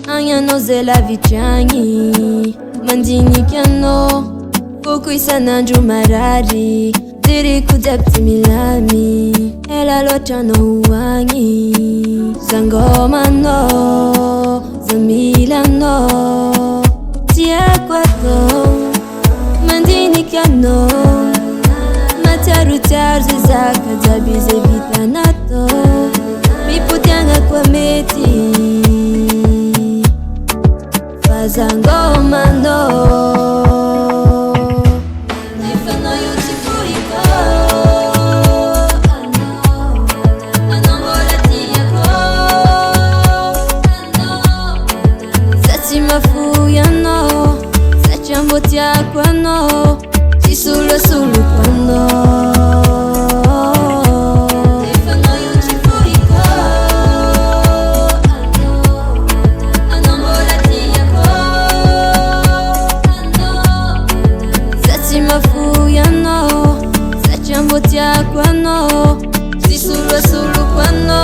Anyanoze la vichanyi Mandinikiano Fuku isananju marari Diri kudepti milami Ela lochano uwangi Zangomano Zamilano Tiekwato Mandinikiano Matarutar zizaka Zabize vitanato Miputianga kwa meti Fazangomano Nifano yutifuriko Anombolatiako Zati mafuyano Zachambotiakwano Chisulu sulu kwano Kwano, sisulu sulu kwano.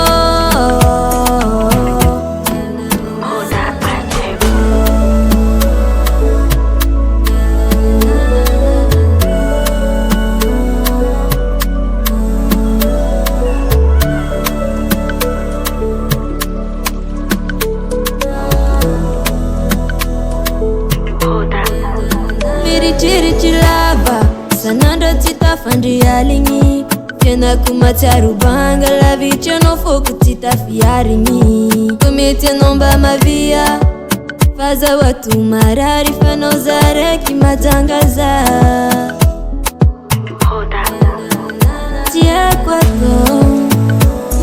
Miri chilava, sanando tita fandi alingi. Kena kumataru banga la vicha no foku tita fiaringi. Komite nomba mavia faza watu marari fanozare kimatangaza. Tia kwato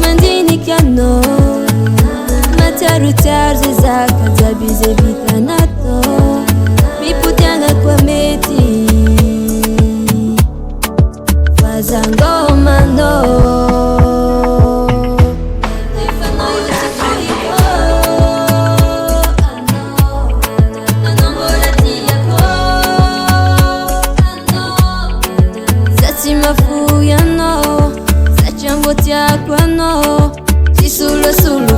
mandini kano mataru tarze zaka zabize vitanato miputianga kwa meti Fazangomano Nifano yutifuriko Anombolatiako Zati mafuyano Zachambotiakwano Chisulu sulu